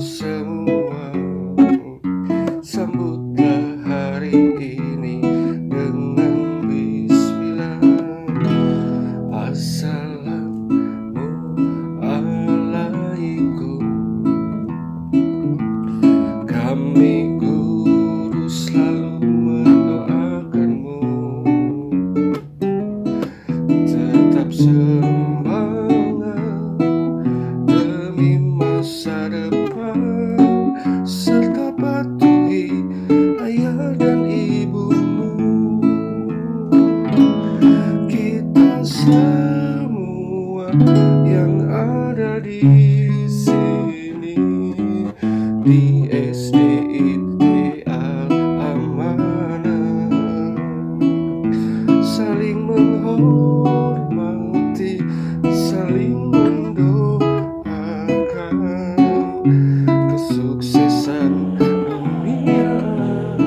semua, sambutlah hari ini dengan bismillah. Assalamualaikum. Kami guru selalu mendoakanmu tetap semangat demi masa depan, serta patuhi ayah dan ibumu. Kita semua yang ada di sini di SD Al-Amanah saling menghormati, saling mendoakan kesuksesan dunia akhirat,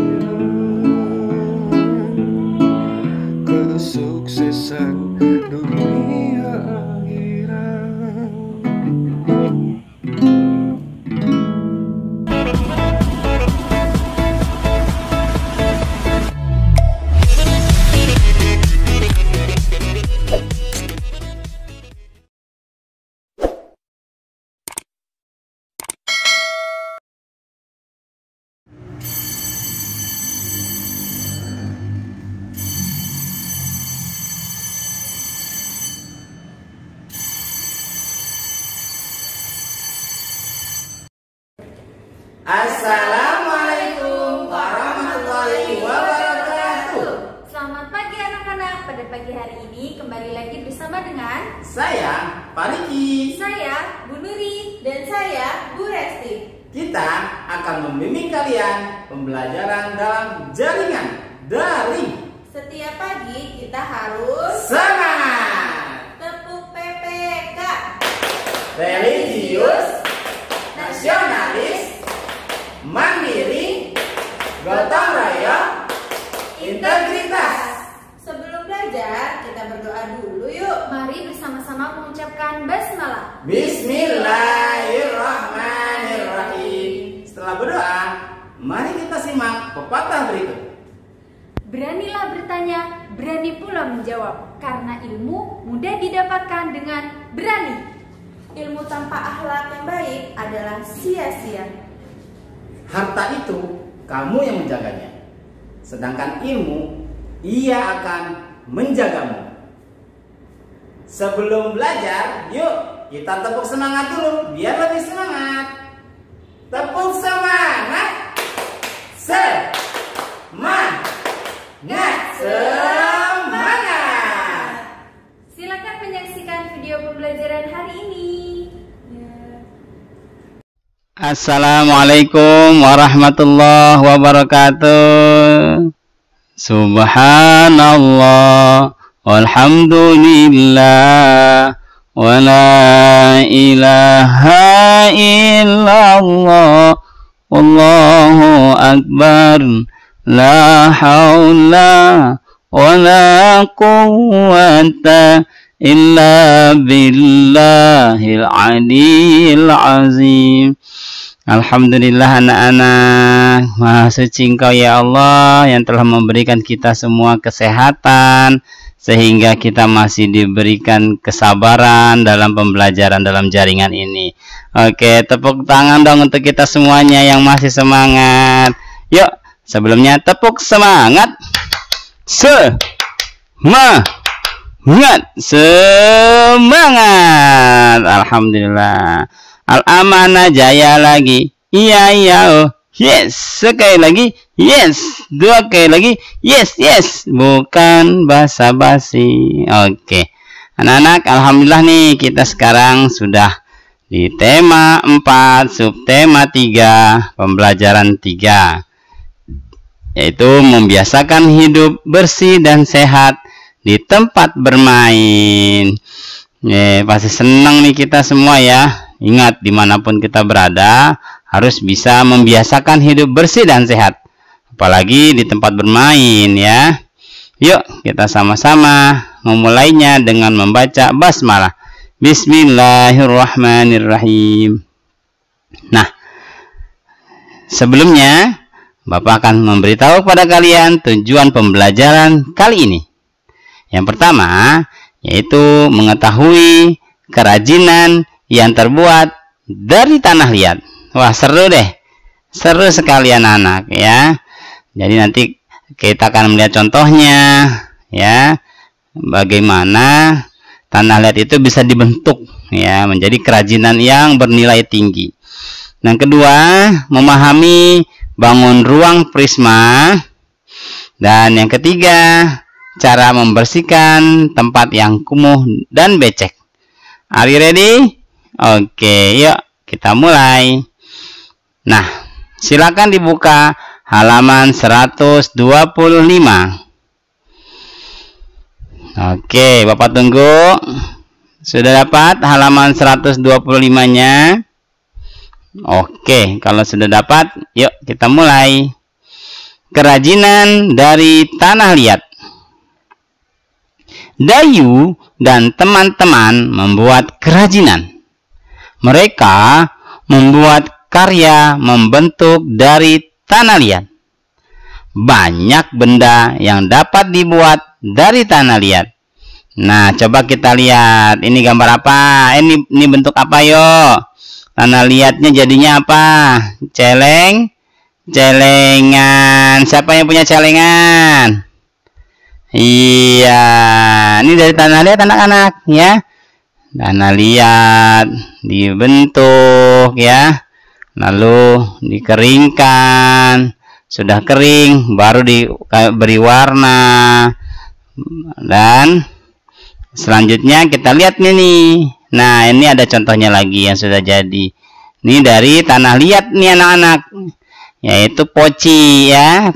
kesuksesan dunia akhirat. Assalamualaikum warahmatullahi wabarakatuh. Selamat pagi anak-anak. Pada pagi hari ini kembali lagi bersama dengan Saya Pak Riki. saya Bu Nuri dan saya Bu Resti. Kita akan membimbing kalian pembelajaran dalam jaringan daring. Setiap pagi kita harus Semangat! tepuk PPK, Religius, nasionalis, mandiri, gotong royong, integritas. Sebelum belajar, kita berdoa dulu yuk. Mari bersama-sama mengucapkan basmalah. Bismillahirrahmanirrahim. Setelah berdoa, mari kita simak pepatah berikut. Beranilah bertanya, berani pula menjawab. Karena ilmu mudah didapatkan dengan berani. Ilmu tanpa akhlak yang baik adalah sia-sia. Harta itu kamu yang menjaganya, sedangkan ilmu ia akan menjagamu. Sebelum belajar, yuk kita tepuk semangat dulu biar lebih semangat. Tepuk semangat. Semangat. Semangat. Silakan menyaksikan video pembelajaran hari ini. Assalamualaikum warahmatullahi wabarakatuh. Subhanallah walhamdulillah wa la ilaha illallah wallahu akbar, la haula wa la quwwata illa billahil aliyil azim. Alhamdulillah anak-anak, Maha suci Engkau ya Allah yang telah memberikan kita semua kesehatan sehingga kita masih diberikan kesabaran dalam pembelajaran dalam jaringan ini. Oke, tepuk tangan dong untuk kita semuanya yang masih semangat. Yuk, sebelumnya tepuk semangat. Semangat. Alhamdulillah. Al-Amanah jaya lagi. Iya iya oh. Yes. Sekali lagi. Yes. Dua kali lagi. Yes yes. Bukan basa-basi. Oke. Anak-anak, alhamdulillah nih kita sekarang sudah di tema 4, subtema 3, pembelajaran 3. Yaitu membiasakan hidup bersih dan sehat di tempat bermain. Pasti senang nih kita semua ya. Ingat, dimanapun kita berada harus bisa membiasakan hidup bersih dan sehat, apalagi di tempat bermain ya. Yuk kita sama-sama memulainya dengan membaca basmalah. Bismillahirrahmanirrahim. Nah, Sebelumnya, Bapak akan memberitahu kepada kalian tujuan pembelajaran kali ini. Yang pertama, yaitu mengetahui kerajinan yang terbuat dari tanah liat. Wah, seru deh. Seru sekali anak-anak ya. Jadi nanti kita akan melihat contohnya ya. Bagaimana tanah liat itu bisa dibentuk ya menjadi kerajinan yang bernilai tinggi. Yang kedua, memahami bangun ruang prisma. Dan yang ketiga, cara membersihkan tempat yang kumuh dan becek. Are you ready? Oke, yuk kita mulai. Nah, silakan dibuka halaman 125. Oke, Bapak tunggu. Sudah dapat halaman 125-nya? Oke, kalau sudah dapat, yuk kita mulai. Kerajinan dari tanah liat. Dayu dan teman-teman membuat kerajinan. Mereka membuat karya membentuk dari tanah liat. Banyak benda yang dapat dibuat dari tanah liat. Nah, coba kita lihat. Ini gambar apa? Ini bentuk apa, yuk? Tanah liatnya jadinya apa? Celeng, celengan. Siapa yang punya celengan? Iya, ini dari tanah liat anak-anak ya. Tanah liat dibentuk ya, lalu dikeringkan. Sudah kering, baru diberi warna. Dan selanjutnya kita lihat nih. Nah, ini ada contohnya lagi yang sudah jadi. Ini dari tanah liat nih anak-anak, yaitu poci ya.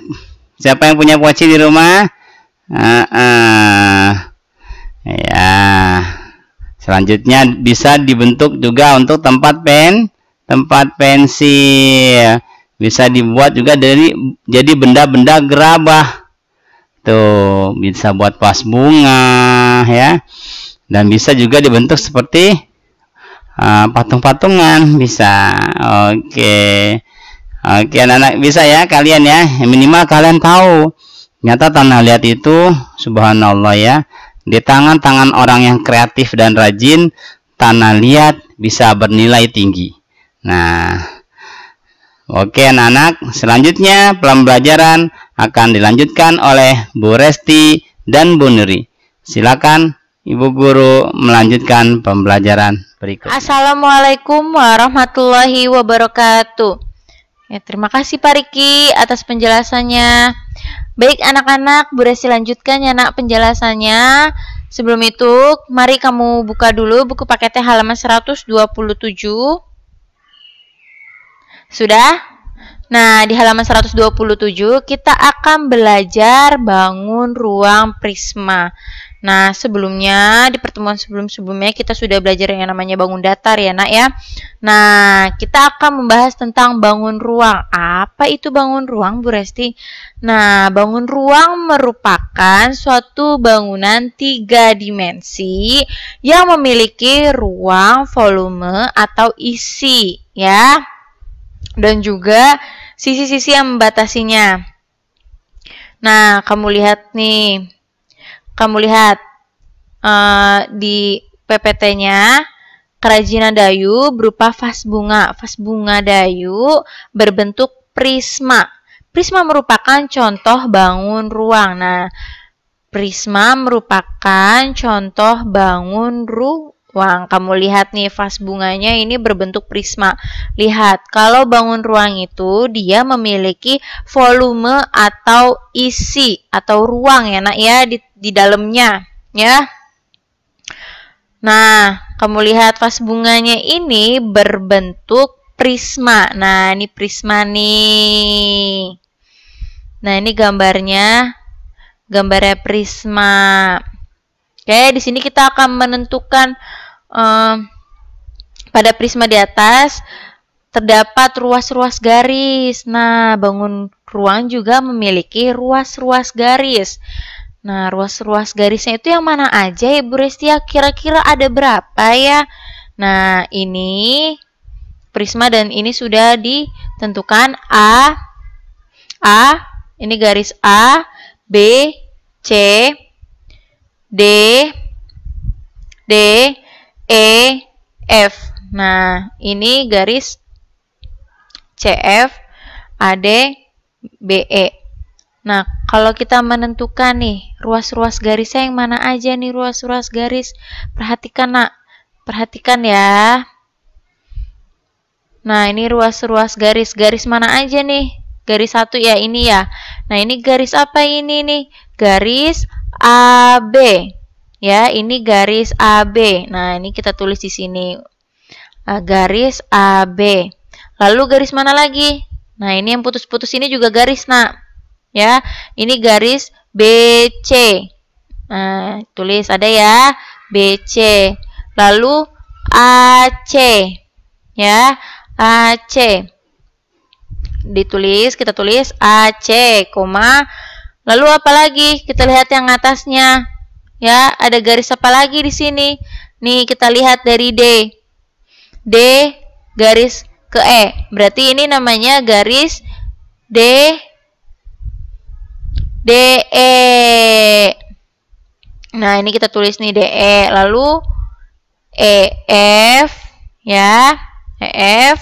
Siapa yang punya poci di rumah? Ya. Selanjutnya bisa dibentuk juga untuk tempat pensil. Bisa dibuat juga jadi benda-benda gerabah. Tuh, bisa buat vas bunga ya. Dan bisa juga dibentuk seperti patung-patungan bisa. Oke, anak-anak bisa ya kalian ya. Minimal kalian tahu. Nyata tanah liat itu subhanallah ya, di tangan-tangan orang yang kreatif dan rajin, tanah liat bisa bernilai tinggi. Nah, oke anak-anak, selanjutnya pembelajaran akan dilanjutkan oleh Bu Resti dan Bu Nuri. Silakan Ibu Guru melanjutkan pembelajaran berikutnya. Assalamualaikum warahmatullahi wabarakatuh. Ya, terima kasih Pak Riki atas penjelasannya. Baik anak-anak, Bu Resti lanjutkan ya nak penjelasannya. Sebelum itu, mari kamu buka dulu buku paketnya halaman 127. Sudah? Nah, di halaman 127 kita akan belajar bangun ruang prisma. Nah, sebelumnya di pertemuan sebelum-sebelumnya kita sudah belajar yang namanya bangun datar ya nak ya. Nah, kita akan membahas tentang bangun ruang. Apa itu bangun ruang, Bu Resti? Nah, bangun ruang merupakan suatu bangunan 3 dimensi yang memiliki ruang, volume, atau isi ya. Dan juga sisi-sisi yang membatasinya. Nah, kamu lihat nih. Kamu lihat di PPT-nya, kerajinan Dayu berupa vas bunga. Vas bunga Dayu berbentuk prisma. Prisma merupakan contoh bangun ruang. Nah, prisma merupakan contoh bangun ruang. Kamu lihat nih, vas bunganya ini berbentuk prisma. Lihat, kalau bangun ruang itu dia memiliki volume atau isi atau ruang ya nak ya di dalamnya ya. Nah, kamu lihat vas bunganya ini berbentuk prisma. Nah, ini prisma nih. Nah, ini gambarnya prisma. Oke, di sini kita akan menentukan pada prisma di atas terdapat ruas-ruas garis. Nah, bangun ruang juga memiliki ruas-ruas garis. Nah, ruas-ruas garisnya itu yang mana aja ya Bu Resti? Kira-kira ada berapa ya? Nah, ini prisma dan ini sudah ditentukan ini garis A, B, C, D, E, F. Nah, ini garis CF, AD, BE. Nah, kalau kita menentukan nih, ruas-ruas garisnya yang mana aja nih ruas-ruas garis? Perhatikan, Nak. Perhatikan ya. Nah, ini ruas-ruas garis. Garis mana aja nih? Garis 1 ya, ini ya. Nah, ini garis apa ini nih? Garis AB. Ya, ini garis AB. Nah, ini kita tulis di sini. Garis AB. Lalu garis mana lagi? Nah, ini yang putus-putus ini juga garis, Nak. Ya, ini garis BC. Nah, tulis ada ya, BC. Lalu AC. Ya, AC. Ditulis, kita tulis AC, koma. Lalu apa lagi? Kita lihat yang atasnya. Ya, ada garis apa lagi di sini? Nih, kita lihat dari D. D garis ke E. Berarti ini namanya garis DE. Nah, ini kita tulis nih DE. Lalu EF ya, EF.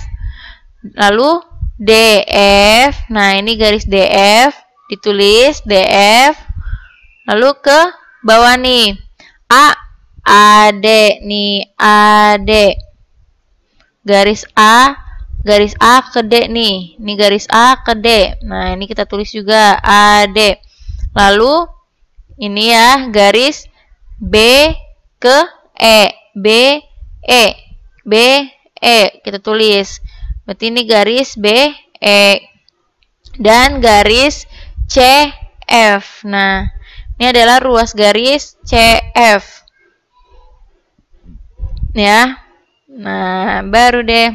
Lalu DF. Nah, ini garis DF, ditulis DF. Lalu ke bawah nih. AD nih, AD. Garis A ke D nih. Ini garis A ke D. Nah, ini kita tulis juga AD. Lalu ini ya garis B ke E, B E kita tulis. Berarti ini garis B E dan garis CF. Nah, ini adalah ruas garis CF. Ya. Nah, baru deh.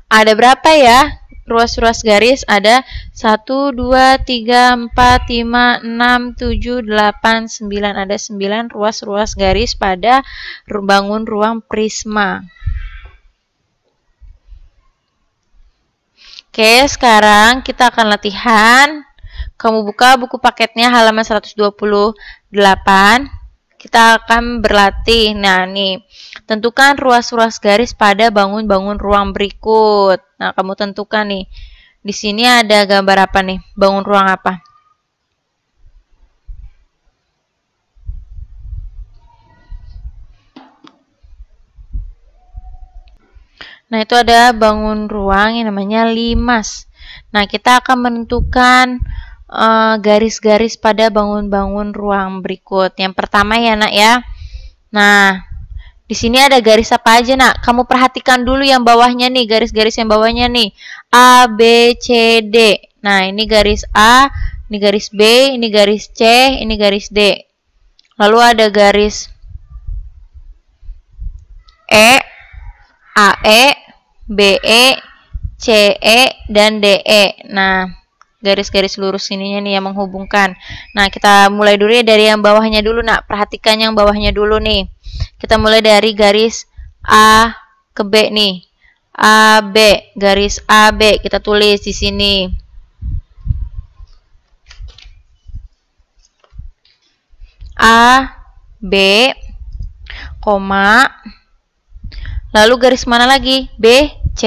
Ada berapa ya? Ruas-ruas garis ada 1, 2, 3, 4, 5, 6, 7, 8, 9. Ada 9 ruas-ruas garis pada bangun ruang prisma. Oke, sekarang kita akan latihan. Kamu buka buku paketnya halaman 128. Kita akan berlatih. Nah, nih. Tentukan ruas-ruas garis pada bangun-bangun ruang berikut. Nah, kamu tentukan nih. Di sini ada gambar apa nih? Bangun ruang apa? Nah, itu ada bangun ruang yang namanya limas. Nah, kita akan menentukan garis-garis pada bangun-bangun ruang berikut. Yang pertama ya, Nak ya. Nah, di sini ada garis apa aja, Nak? Kamu perhatikan dulu yang bawahnya nih, garis-garis yang bawahnya nih. A, B, C, D. Nah, ini garis A, ini garis B, ini garis C, ini garis D. Lalu ada garis E, AE, BE, CE, dan DE. Nah, garis-garis lurus ininya nih yang menghubungkan. Nah, kita mulai dulu ya dari yang bawahnya dulu, Nak. Perhatikan yang bawahnya dulu nih. Kita mulai dari garis A ke B nih. AB, garis AB kita tulis di sini. A, B, koma. Lalu garis mana lagi? B, C,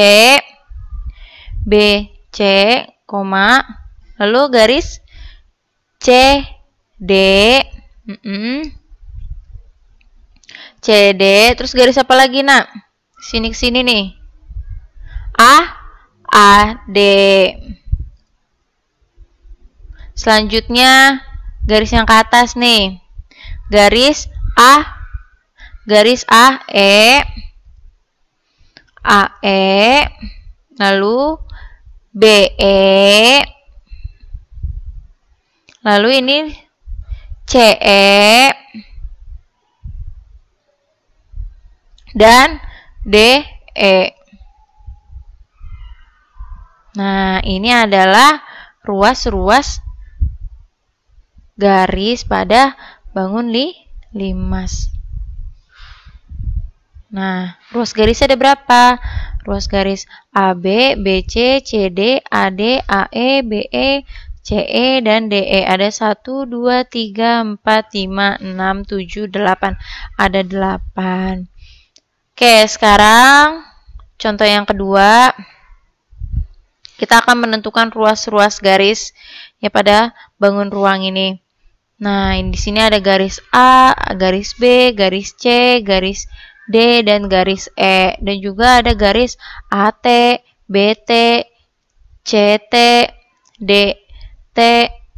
koma. Lalu garis C, D, CD, terus garis apa lagi, Nak? Sini ke sini nih. AD. Selanjutnya garis yang ke atas nih. Garis AE, lalu BE, lalu ini CE, dan DE. Nah, ini adalah ruas-ruas garis pada bangun limas. Nah, ruas garisnya ada berapa? ruas garis AB, BC, CD, AD, AE, BE, CE, dan DE. Ada 1, 2, 3, 4, 5, 6, 7, 8. Ada 8. Oke, sekarang contoh yang kedua. Kita akan menentukan ruas-ruas garis ya pada bangun ruang ini. Nah, di sini ada garis A, garis B, garis C, garis D, dan garis E. Dan juga ada garis AT, BT, CT, DT,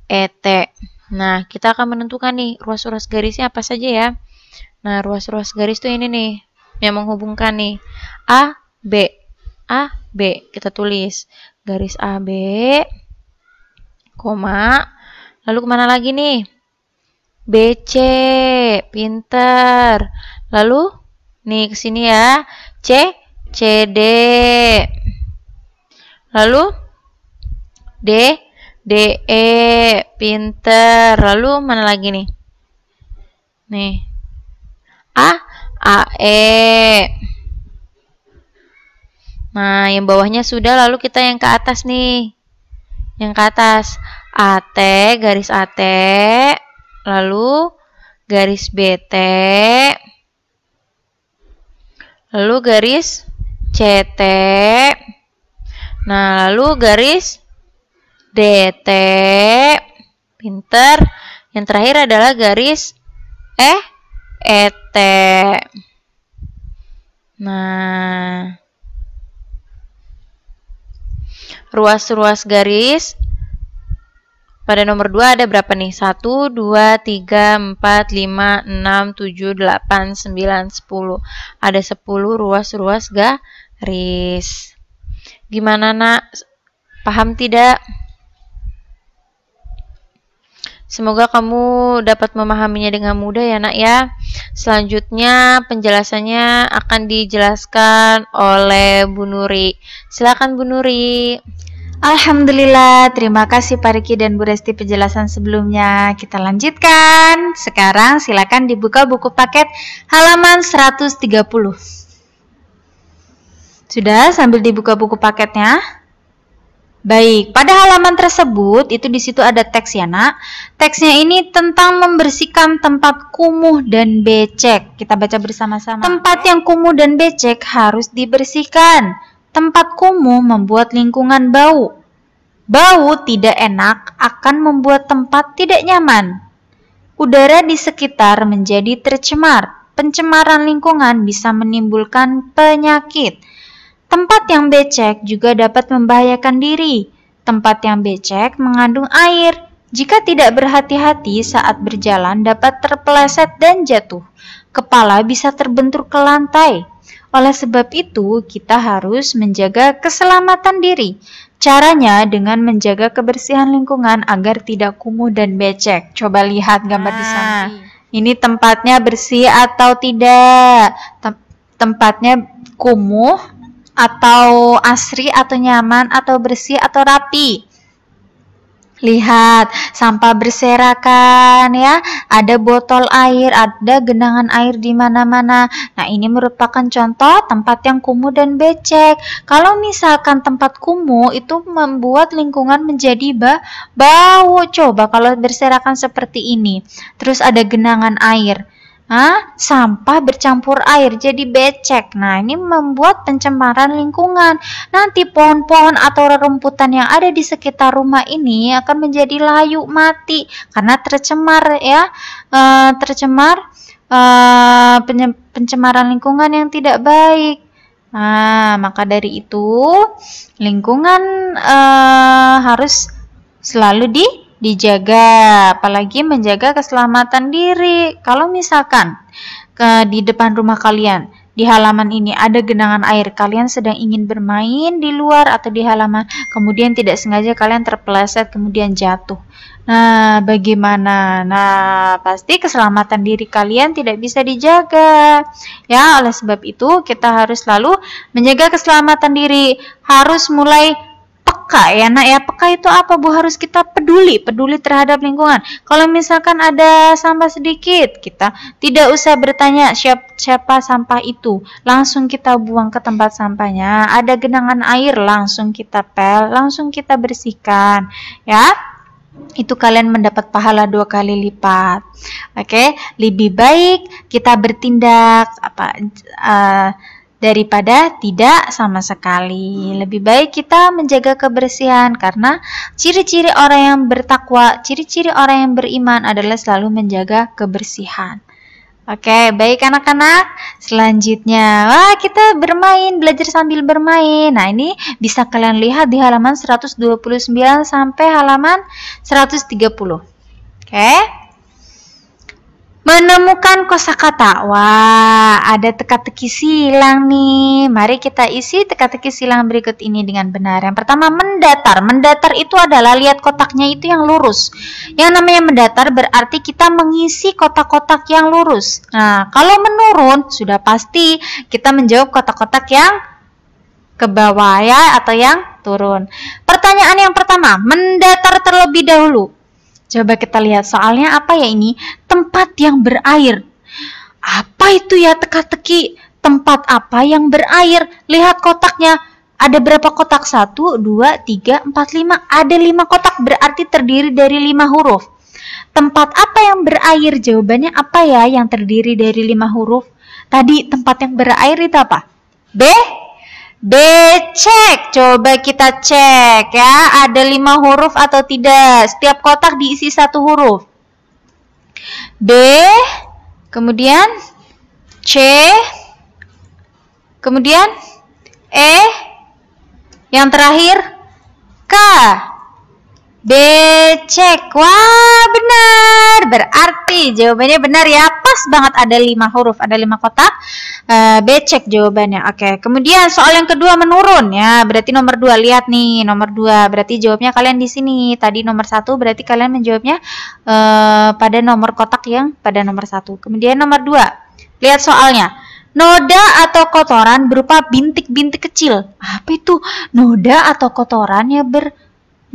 ET. Nah, kita akan menentukan nih ruas-ruas garisnya apa saja ya. Nah, ruas-ruas garis tuh ini nih yang menghubungkan nih A, B. A, B. Kita tulis garis AB, koma, lalu kemana lagi nih? BC, pinter. Lalu, nih ke sini ya, C, CD. Lalu, D, DE, pinter. Lalu, mana lagi nih? Nih, A, AE. Nah, yang bawahnya sudah, lalu kita yang ke atas nih. Yang ke atas, AT, garis AT, lalu garis BT, lalu garis CT, nah lalu garis DT, pinter. Yang terakhir adalah garis ET. Nah, ruas-ruas garis pada nomor 2 ada berapa nih? 1, 2, 3, 4, 5, 6, 7, 8, 9, 10. Ada 10 ruas-ruas garis. Gimana nak? Paham tidak? Semoga kamu dapat memahaminya dengan mudah ya nak ya. Selanjutnya penjelasannya akan dijelaskan oleh Bu Nuri. Silakan Bu Nuri. Alhamdulillah, terima kasih Pak Riki dan Bu Resti penjelasan sebelumnya. Kita lanjutkan. Sekarang silakan dibuka buku paket halaman 130. Sudah sambil dibuka buku paketnya? Baik, pada halaman tersebut itu di situ ada teks ya nak. Teksnya ini tentang membersihkan tempat kumuh dan becek. Kita baca bersama-sama. Tempat yang kumuh dan becek harus dibersihkan. Tempat kumuh membuat lingkungan bau. Bau tidak enak akan membuat tempat tidak nyaman. Udara di sekitar menjadi tercemar. Pencemaran lingkungan bisa menimbulkan penyakit. Tempat yang becek juga dapat membahayakan diri. Tempat yang becek mengandung air. Jika tidak berhati-hati saat berjalan dapat terpeleset dan jatuh. Kepala bisa terbentur ke lantai. Oleh sebab itu, kita harus menjaga keselamatan diri. Caranya dengan menjaga kebersihan lingkungan agar tidak kumuh dan becek. Coba lihat gambar di samping. Ini tempatnya bersih atau tidak? Tempatnya kumuh atau asri atau nyaman atau bersih atau rapi. Lihat, sampah berserakan ya, ada botol air, ada genangan air di mana-mana. Nah, ini merupakan contoh tempat yang kumuh dan becek. Kalau misalkan tempat kumuh itu membuat lingkungan menjadi bau. Coba kalau berserakan seperti ini. Terus ada genangan air. Sampah bercampur air jadi becek. Nah, ini membuat pencemaran lingkungan. Nanti pohon-pohon atau rerumputan yang ada di sekitar rumah ini akan menjadi layu, mati karena tercemar ya. Pencemaran lingkungan yang tidak baik. Maka dari itu lingkungan harus selalu dijaga, apalagi menjaga keselamatan diri. Kalau misalkan di depan rumah kalian, di halaman ini ada genangan air, kalian sedang ingin bermain di luar atau di halaman, kemudian tidak sengaja kalian terpeleset kemudian jatuh. Nah, bagaimana? Nah, pasti keselamatan diri kalian tidak bisa dijaga. Ya, oleh sebab itu kita harus selalu menjaga keselamatan diri. Harus mulai peka ya nak ya. Peka itu apa Bu? Harus kita peduli terhadap lingkungan. Kalau misalkan ada sampah sedikit, kita tidak usah bertanya siapa sampah itu, langsung kita buang ke tempat sampahnya. Ada genangan air, langsung kita pel, langsung kita bersihkan ya. Itu kalian mendapat pahala 2 kali lipat. Oke, lebih baik kita bertindak daripada tidak sama sekali. Lebih baik kita menjaga kebersihan, karena ciri-ciri orang yang bertakwa, ciri-ciri orang yang beriman adalah selalu menjaga kebersihan. Oke, baik anak-anak. Selanjutnya, kita bermain, belajar sambil bermain. Nah, ini bisa kalian lihat di halaman 129 sampai halaman 130. Oke. Menemukan kosakata. Wah, ada teka-teki silang nih. Mari kita isi teka-teki silang berikut ini dengan benar. Yang pertama, mendatar. Mendatar itu adalah, lihat kotaknya itu yang lurus. Yang namanya mendatar berarti kita mengisi kotak-kotak yang lurus. Nah, kalau menurun, sudah pasti kita menjawab kotak-kotak yang ke bawah ya, atau yang turun. Pertanyaan yang pertama, mendatar terlebih dahulu. Coba kita lihat soalnya apa ya ini? Tempat yang berair. Apa itu ya teka-teki? Tempat apa yang berair? Lihat kotaknya. Ada berapa kotak? 1, 2, 3, 4, 5. Ada 5 kotak, berarti terdiri dari 5 huruf. Tempat apa yang berair? Jawabannya apa ya yang terdiri dari 5 huruf? Tadi tempat yang berair itu apa? Becek. Coba kita cek ya, ada 5 huruf atau tidak. Setiap kotak diisi 1 huruf. B, kemudian C, kemudian E, yang terakhir K. Becek. Wah, benar. Berarti jawabannya benar ya. Pas banget, ada 5 huruf, ada 5 kotak. Becek jawabannya. Oke, kemudian soal yang kedua, menurun ya. Berarti nomor 2, lihat nih, nomor 2. Berarti jawabnya kalian di sini. Tadi nomor 1, berarti kalian menjawabnya pada nomor kotak yang pada nomor 1. Kemudian nomor 2. Lihat soalnya. Noda atau kotoran berupa bintik-bintik kecil. Apa itu? Noda atau kotoran ya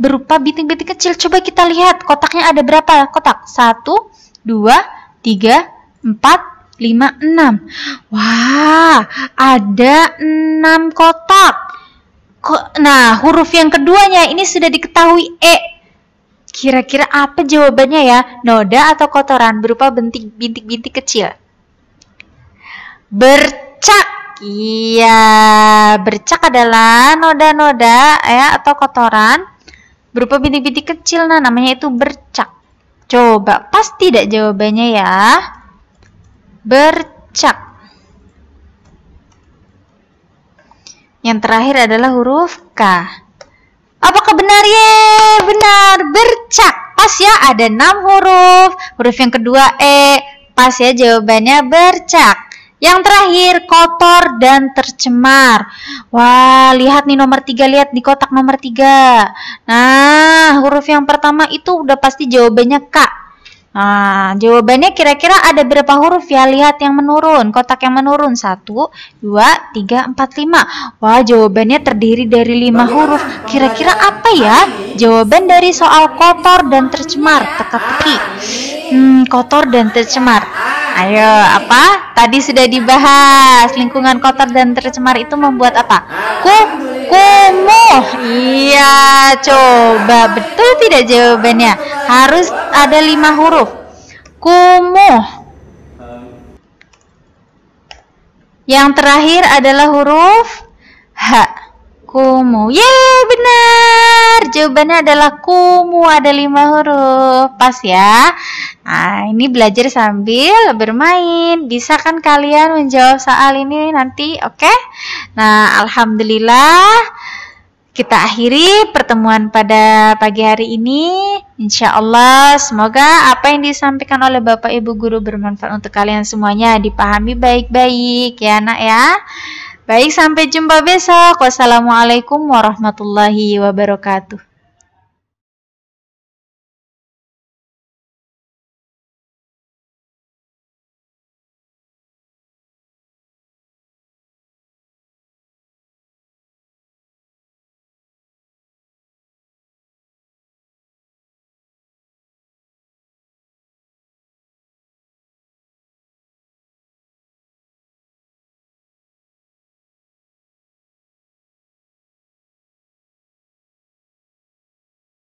berupa bintik-bintik kecil. Coba kita lihat kotaknya ada berapa kotak? 1, 2, 3, 4, 5, 6. Wah, ada 6 kotak. Nah, huruf yang keduanya ini sudah diketahui E. Kira-kira apa jawabannya ya? Noda atau kotoran berupa bintik-bintik kecil. Bercak. Iya, bercak adalah noda-noda ya atau kotoran berupa bintik-bintik kecil. Nah, namanya itu bercak. Coba pas tidak jawabannya ya? Bercak. Yang terakhir adalah huruf K. Apakah benar? Benar, bercak. Pas ya, ada 6 huruf. Huruf yang kedua E. Pas ya, jawabannya bercak. Yang terakhir, kotor dan tercemar. Wah, lihat nih nomor 3, lihat di kotak nomor 3. Nah, huruf yang pertama itu udah pasti jawabannya K. Nah, jawabannya kira-kira ada berapa huruf ya? Lihat yang menurun, kotak yang menurun. 1, 2, 3, 4, 5. Wah, jawabannya terdiri dari 5 huruf. Kira-kira apa ya jawaban dari soal kotor dan tercemar? Teka-teki. Kotor dan tercemar. Ayo, apa? Tadi sudah dibahas. Lingkungan kotor dan tercemar itu membuat apa? Kumuh. Iya, coba betul tidak jawabannya? Harus ada 5 huruf. Kumuh. Yang terakhir adalah huruf H. Kumuh. Benar. Jawabannya adalah kumuh, ada 5 huruf. Pas ya. Nah, ini belajar sambil bermain. Bisa kan kalian menjawab soal ini nanti, oke? Nah, alhamdulillah kita akhiri pertemuan pada pagi hari ini. Insya Allah, semoga apa yang disampaikan oleh Bapak Ibu Guru bermanfaat untuk kalian semuanya, dipahami baik-baik ya nak ya. Baik, sampai jumpa besok. Wassalamualaikum warahmatullahi wabarakatuh.